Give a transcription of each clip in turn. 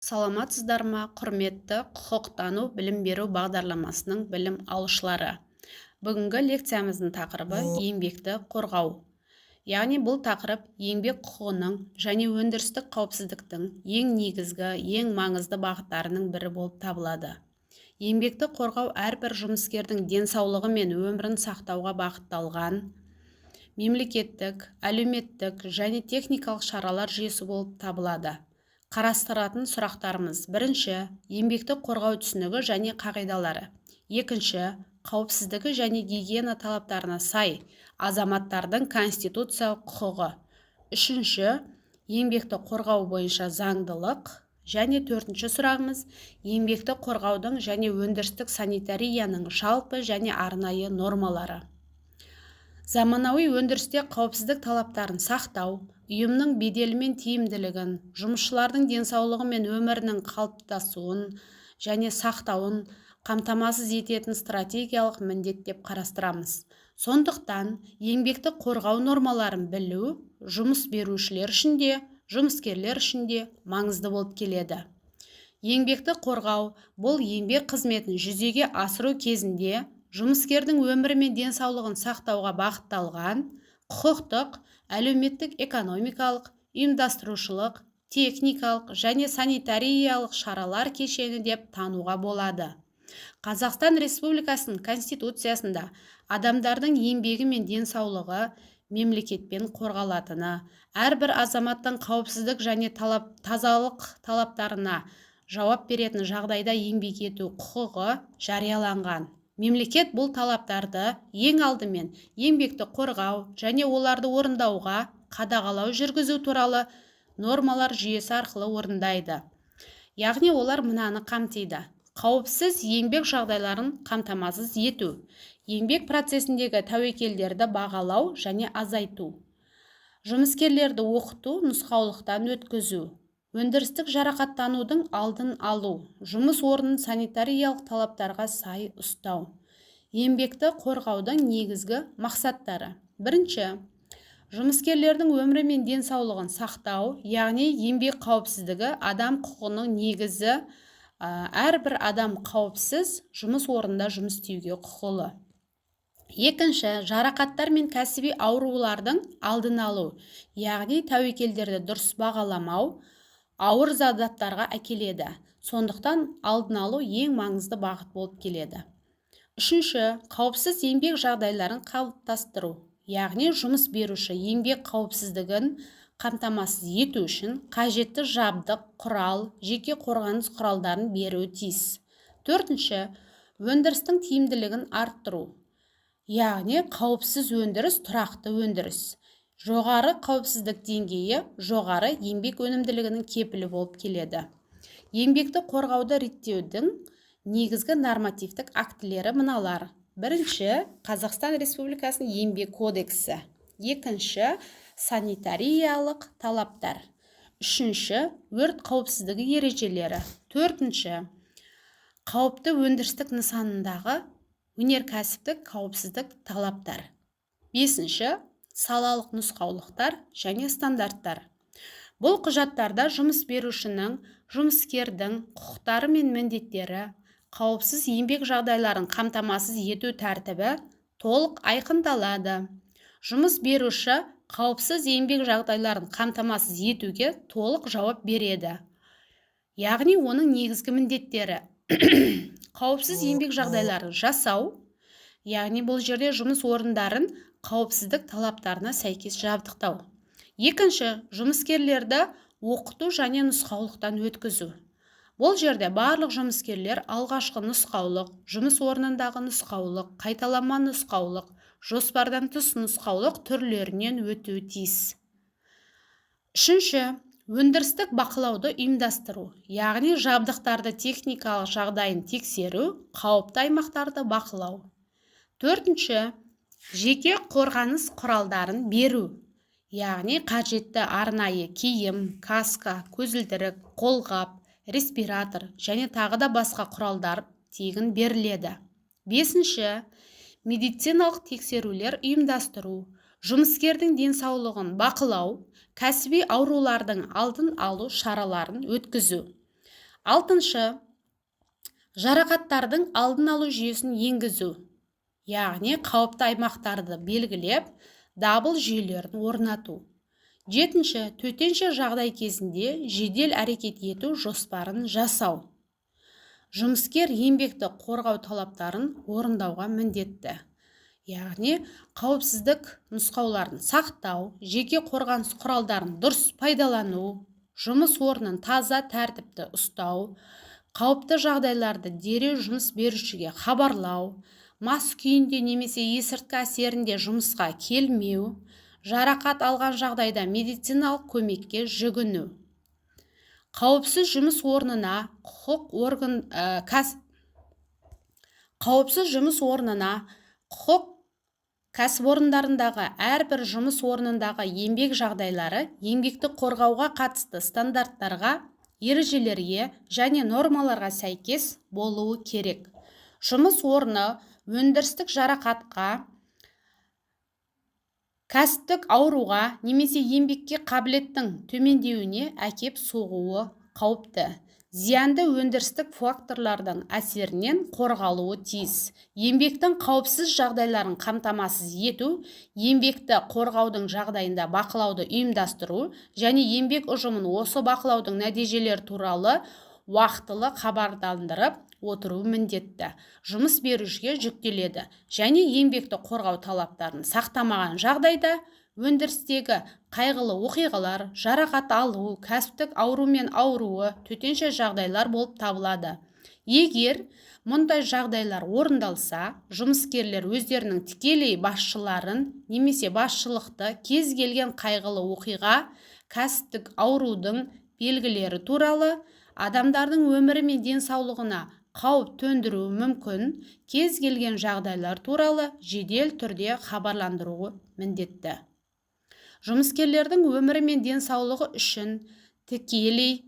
Саламатсыздар ма, құрметті құқықтану білім беру бағдарламасының білім алушылары. Бүгінгі лекциямыздың тақырыбы еңбекті қорғау. Яғни бұл тақырып еңбек құқығының және өндірістік қауіпсіздіктің ең негізгі, ең маңызды бағыттарының бірі болып табылады. Еңбекті қорғау әрбір жұмыскердің денсаулығы мен өмірін сақтауға бағытталған мемлекеттік, әлеуметтік және техникалық шаралар жүйесі болып табылады. Қарастыратын сұрақтарымыз: бірінші, еңбекті қорғау түсінігі және қағидалары. Екінші, қауіпсіздігі және гигиена талаптарына сай азаматтардың конституциялық құқығы. Үшінші, еңбекті қорғау бойынша заңдылық. Және төртінші сұрағымыз: еңбекті қорғаудың және өндірістік санитарияның жалпы және арнайы нормалары. Заманауи өндірісте қауіпсіздік талаптарын сақтау, ұйымның беделі мен тиімділігін, жұмысшылардың денсаулығы мен өмірінің қалыптасуын және сақтауын қамтамасыз ететін стратегиялық міндет деп қарастырамыз. Сондықтан, еңбекті қорғау нормаларын білу жұмыс берушілер үшін де, жұмыскерлер үшін де маңызды болып келеді. Еңбекті қорғау бұл еңбек қызметін жүзеге асыру кезінде жұмыскердің өмірі мен денсаулығын сақтауға бағытталған құқықтық, әлеуметтік, экономикалық, ұйымдастырушылық, техникалық және санитариялық шаралар кешені деп тануға болады. Қазақстан Республикасының Конституциясында адамдардың еңбегі мен денсаулығы мемлекетпен қорғалатыны, әрбір азаматтың қауіпсіздік және тазалық талаптарына жауап беретін жағдайда еңбек ету құқығы жарияланған. Мемлекет бұл талаптарды ең алдымен еңбекті қорғау және оларды орындауға қадағалау жүргізу туралы нормалар жүйесі арқылы орындайды. Яғни олар мынаны қамтиды: қауіпсіз еңбек жағдайларын қамтамасыз ету, еңбек процесіндегі тәуекелдерді бағалау және азайту, жұмыскерлерді оқыту, нұсқаулықтан өткізу, өндірістік жарақаттанудың алдын алу, жұмыс орнын санитариялық талаптарға сай ұстау. Еңбекті қорғаудың негізгі мақсаттары: бірінші, жұмыскерлердің өмірі мен денсаулығын сақтау, яғни еңбек қауіпсіздігі адам құқығының негізі. Әрбір адам қауіпсіз жұмыс орнында жұмыс істеуге құқылы. Екінші, жарақаттар мен кәсіби аурулардың алдын алу, яғни тәуекелдерді дұрыс бағаламау ауыр зардаптарға әкеледі. Сондықтан алдын алу ең маңызды бағыт болып келеді. Үшінші, қауіпсіз еңбек жағдайларын қалыптастыру, яғни жұмыс беруші еңбек қауіпсіздігін қамтамасыз ету үшін қажетті жабдық, құрал, жеке қорғаныс құралдарын беруі тиіс. Төртінші, өндірістің тиімділігін арттыру, яғни қауіпсіз өндіріс тұрақты өндіріс. Жоғары қауіпсіздік деңгейі жоғары еңбек өнімділігінің кепілі болып келеді. Еңбекті қорғауды реттеудің негізгі нормативтік актілері мыналар: бірінші, Қазақстан Республикасының еңбек кодексі. Екінші, санитариялық талаптар. Үшінші, өрт қауіпсіздігі ережелері. Төртінші, қауіпті өндірістік нысанындағы өнеркәсіптік қауіпсіздік талаптар. Бесінші, салалық нұсқаулықтар және стандарттар. Бұл құжаттарда жұмыс берушінің, жұмыскердің құқықтары мен міндеттері, қауіпсіз еңбек жағдайларын қамтамасыз ету тәртібі толық айқындалады. Жұмыс беруші қауіпсіз еңбек жағдайларын қамтамасыз етуге толық жауап береді. Яғни оның негізгі міндеттері: қауіпсіз еңбек жағдайларын жасау, яғни бұл жерде жұмыс орындарын қауіпсіздік талаптарына сәйкес жабдықтау. Екінші, жұмыскерлерді оқыту және нұсқаулықтан өткізу. Бұл жерде барлық жұмыскерлер алғашқы нұсқаулық, жұмыс орнындағы нұсқаулық, қайталама нұсқаулық, жоспардан тыс нұсқаулық түрлерінен өтуі тиіс. Үшінші, өндірістік бақылауды ұйымдастыру, яғни жабдықтарды техникалық жағдайын тексеру, қауіпті аймақтарды бақылау. Төртінші, жеке қорғаныс құралдарын беру, яғни қажетті арнайы киім, каска, көзілдірік, қолғап, респиратор және тағы да басқа құралдар тегін беріледі. Бесінші, медициналық тексерулер ұйымдастыру, жұмыскердің денсаулығын бақылау, кәсіби аурулардың алдын алу шараларын өткізу. Алтыншы, жарақаттардың алдын алу жүйесін енгізу, яғни қауіпті аймақтарды белгілеп, дабыл жүйелерін орнату. Жетінші, төтенше жағдай кезінде жедел әрекет ету жоспарын жасау. Жұмыскер еңбекті қорғау талаптарын орындауға міндетті. Яғни қауіпсіздік нұсқауларын сақтау, жеке қорғаныс құралдарын дұрыс пайдалану, жұмыс орнын таза тәртіпті ұстау, қауіпті жағдайларды дереу жұмыс берушіге хабарлау, мас күйінде немесе есірткі әсерінде жұмысқа келмеу, жарақат алған жағдайда медициналық көмекке жүгіну. Қауіпсіз жұмыс орнына құқық кәсіпорындарындағы әрбір жұмыс орнындағы еңбек жағдайлары еңбекті қорғауға қатысты стандарттарға, ережелерге және нормаларға сәйкес болуы керек. Жұмыс орны өндірістік жарақатқа, кәсіптік ауруға немесе еңбекке қабілеттің төмендеуіне әкеп соғуы қауіпті. Зиянды өндірістік факторлардың әсерінен қорғалуы тиіс. Еңбектің қауіпсіз жағдайларын қамтамасыз ету, еңбекті қорғаудың жағдайында бақылауды ұйымдастыру және еңбек ұжымын осы бақылаудың нәтижелері туралы уақытылы хабардандырып отыру міндетті. Жұмыс берушіге жүктеледі және еңбекті қорғау талаптарын сақтамаған жағдайда өндірістегі қайғылы оқиғалар, жарақат алу, кәсіптік аурумен ауруы төтенше жағдайлар болып табылады. Егер мұндай жағдайлар орындалса, жұмыскерлер өздерінің тікелей басшыларын немесе басшылықты кез келген қайғылы оқиға, кәсіптік аурудың белгілері туралы, адамдардың өмірі мен денсаулығына қауіп төндіруі мүмкін кез келген жағдайлар туралы жедел түрде хабарландыруы міндетті. Жұмыскерлердің өмірі мен денсаулығы үшін тікелей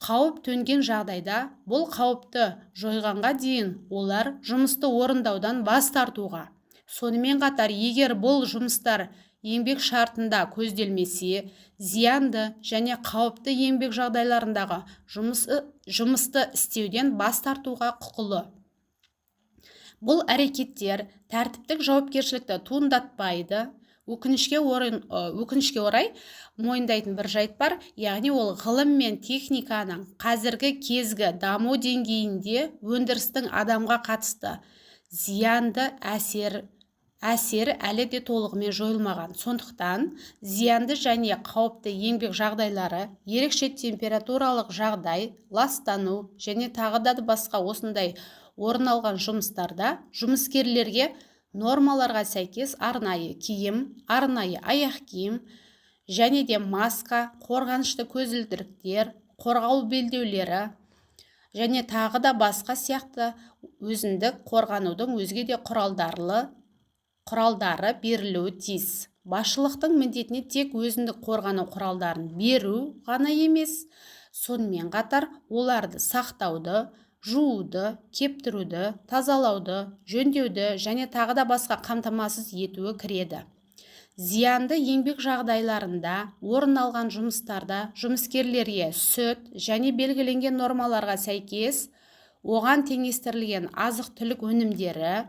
қауіп төнген жағдайда бұл қауіпті жойғанға дейін олар жұмысты орындаудан бас тартуға. Сонымен қатар, егер бұл жұмыстар еңбек шартында көзделмесе, зиянды және қауіпті еңбек жағдайларындағы жұмысты істеуден бас тартуға құқылы. Бұл әрекеттер тәртіптік жауапкершілікті туындатпайды. Өкінішке орай мойындайтын бір жайт бар, яғни ол ғылым мен техниканың қазіргі кезгі даму деңгейінде өндірістің адамға қатысты зиянды әсері әлі де толығымен жойылмаған. Сондықтан зиянды және қауіпті еңбек жағдайлары, ерекше температуралық жағдай, ластану және тағы да басқа осындай орын алған жұмыстарда жұмыскерлерге нормаларға сәйкес арнайы киім, арнайы аяқ киім және де маска, қорғанышты көзілдіріктер, қорғау белдеулері және тағы да басқа сияқты өзіндік қорғанудың өзге де құралдары берілуі тиіс. Басшылықтың міндетіне тек өзіндік қорғану құралдарын беру ғана емес, сонымен қатар оларды сақтауды, жууды, кептіруді, тазалауды, жөндеуді және тағы да басқа қамтамасыз етуі кіреді. Зиянды еңбек жағдайларында орын алған жұмыстарда жұмыскерлерге сүт және белгіленген нормаларға сәйкес оған теңестірілген азық-түлік өнімдері,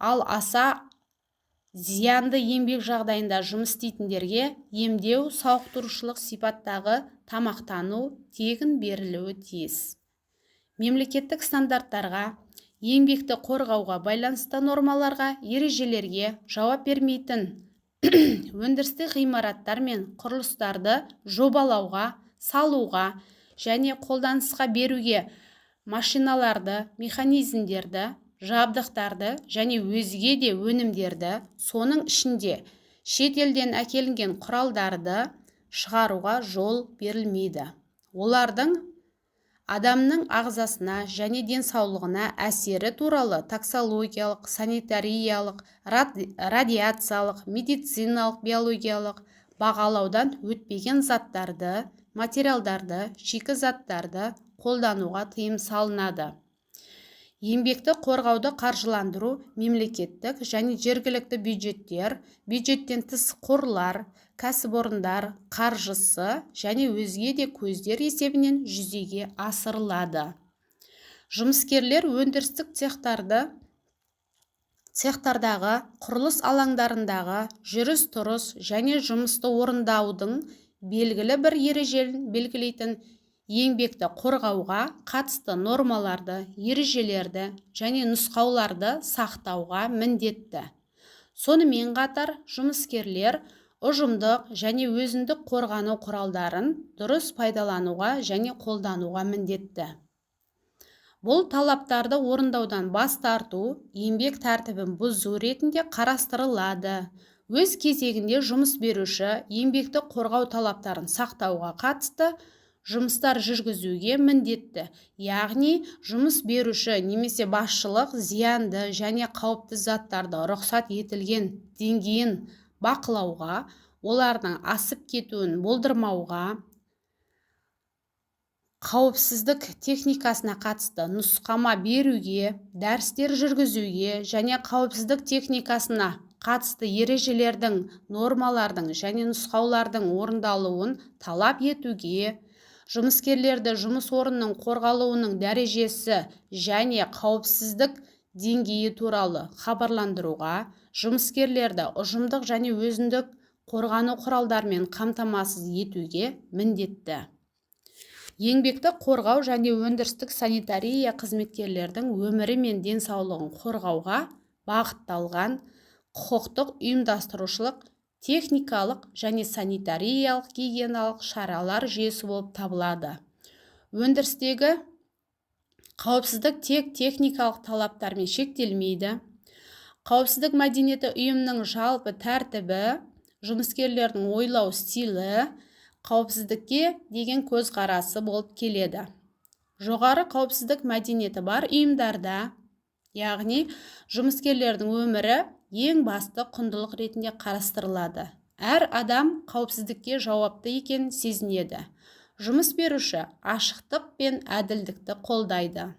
ал аса зиянды еңбек жағдайында жұмыс істейтіндерге емдеу, сауықтырушылық сипаттағы тамақтану тегін берілуі тиіс. Мемлекеттік стандарттарға, еңбекті қорғауға байланысты нормаларға, ережелерге жауап бермейтін өндірістік ғимараттар мен құрылыстарды жобалауға, салуға және қолданысқа беруге машиналарды, механизмдерді, жабдықтарды және өзге де өнімдерді, соның ішінде шетелден әкелінген құралдарды шығаруға жол берілмейді. Олардың адамның ағзасына және денсаулығына әсері туралы токсикологиялық, санитариялық, радиациялық, медициналық, биологиялық бағалаудан өтпеген заттарды, материалдарды, шикі заттарды қолдануға тыйым салынады. Еңбекті қорғауды қаржыландыру мемлекеттік және жергілікті бюджеттер, бюджеттен тыс қорлар, кәсіпорындар қаржысы және өзге де көздер есебінен жүзеге асырылады. Жұмыскерлер өндірістік цехтардағы, құрылыс алаңдарындағы жүріс-тұрыс және жұмысты орындаудың белгілі бір ережелерін белгілейтін еңбекті қорғауға қатысты нормаларды, ережелерді және нұсқауларды сақтауға міндетті. Сонымен қатар, жұмыскерлер ұжымдық және өзіндік қорғану құралдарын дұрыс пайдалануға және қолдануға міндетті. Бұл талаптарды орындаудан бас тарту еңбек тәртібін бұзу ретінде қарастырылады. Өз кезегінде жұмыс беруші еңбекті қорғау талаптарын сақтауға қатысты жұмыстар жүргізуге міндетті. Яғни, жұмыс беруші немесе басшылық зиянды және қауіпті заттарды рұқсат етілген деңгейін бақылауға, олардың асып кетуін болдырмауға, қауіпсіздік техникасына қатысты нұсқама беруге, дәрістер жүргізуге және қауіпсіздік техникасына қатысты ережелердің, нормалардың және нұсқаулардың орындалуын талап етуге, жұмыскерлерді жұмыс орнының қорғалуының дәрежесі және қауіпсіздік деңгейі туралы хабарландыруға, жұмыскерлерді ұжымдық және өзіндік қорғану құралдарымен қамтамасыз етуге міндетті. Еңбекті қорғау және өндірістік санитария қызметкерлердің өмірі мен денсаулығын қорғауға бағытталған құқықтық ұйымдастырушылық, техникалық және санитариялық гигиеналық шаралар жүйесі болып табылады. Өндірістегі қауіпсіздік тек техникалық талаптармен шектелмейді. Қауіпсіздік мәдениеті ұйымның жалпы тәртібі, жұмыскерлердің ойлау стилі, қауіпсіздікке деген көзқарасы болып келеді. Жоғары қауіпсіздік мәдениеті бар ұйымдарда, яғни жұмыскерлердің өмірі ең басты құндылық ретінде қарастырылады. Әр адам қауіпсіздікке жауапты екенін сезінеді. Жұмыс беруші ашықтық пен әділдікті қолдайды.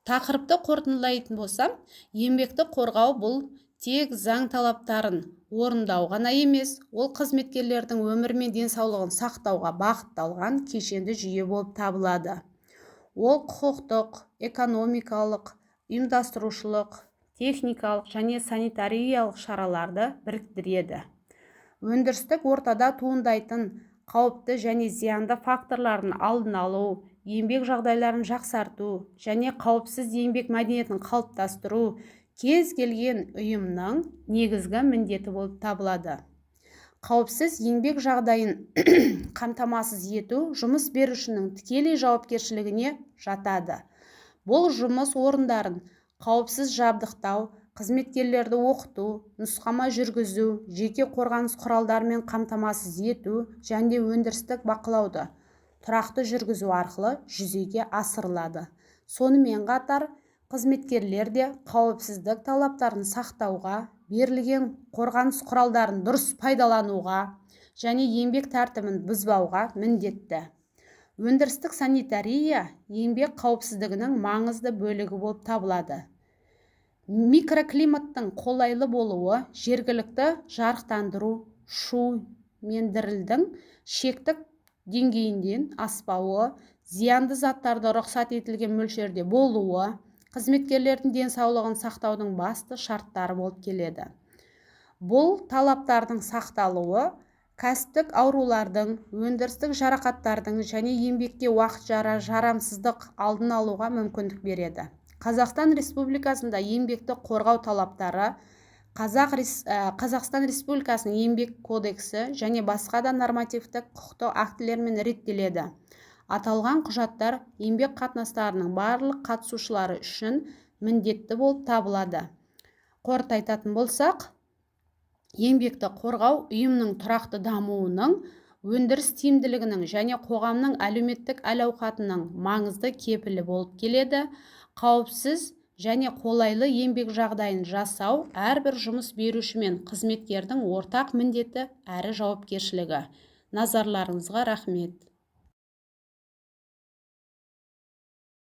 Тақырыпты қорытындылайтын болсам, еңбекті қорғау бұл тек заң талаптарын орындау ғана емес, ол қызметкерлердің өмірі мен денсаулығын сақтауға бағытталған кешенді жүйе болып табылады. Ол құқықтық, экономикалық, ұйымдастырушылық, техникалық және санитариялық шараларды біріктіреді. Өндірістік ортада туындайтын қауіпті және зиянды факторлардың алдын алу, еңбек жағдайларын жақсарту және қауіпсіз еңбек мәдениетін қалыптастыру кез келген ұйымның негізгі міндеті болып табылады. Қауіпсіз еңбек жағдайын қамтамасыз ету жұмыс берушінің тікелей жауапкершілігіне жатады. Бұл жұмыс орындарын қауіпсіз жабдықтау, қызметкерлерді оқыту, нұсқама жүргізу, жеке қорғаныс құралдарымен қамтамасыз ету және өндірістік бақылауды тұрақты жүргізу арқылы жүзеге асырылады. Сонымен қатар, қызметкерлер де қауіпсіздік талаптарын сақтауға, берілген қорғаныс құралдарын дұрыс пайдалануға және еңбек тәртібін бұзбауға міндетті. Өндірістік санитария еңбек қауіпсіздігінің маңызды бөлігі болып табылады. Микроклиматтың қолайлы болуы, жергілікті жарықтандыру, шу мен дірілдің шектік деңгейінден аспауы, зиянды заттарды рұқсат етілген мөлшерде болуы, қызметкерлердің денсаулығын сақтаудың басты шарттары болып келеді. Бұл талаптардың сақталуы кәсіптік аурулардың, өндірістік жарақаттардың және еңбекте уақытша жарамсыздық алдын алуға мүмкіндік береді. Қазақстан Республикасында еңбекті қорғау талаптары Қазақстан Республикасының еңбек кодексі және басқа да нормативтік құқықтық актілермен реттеледі. Аталған құжаттар еңбек қатынастарының барлық қатысушылары үшін міндетті болып табылады. Қорыта айтатын болсақ, еңбекті қорғау ұйымның тұрақты дамуының, өндіріс тиімділігінің және қоғамның әлеуметтік әл-ауқатының маңызды кепілі болып келеді. Қауіпсіз және қолайлы еңбек жағдайын жасау әрбір жұмыс беруші мен қызметкердің ортақ міндеті әрі жауапкершілігі. Назарларыңызға рахмет.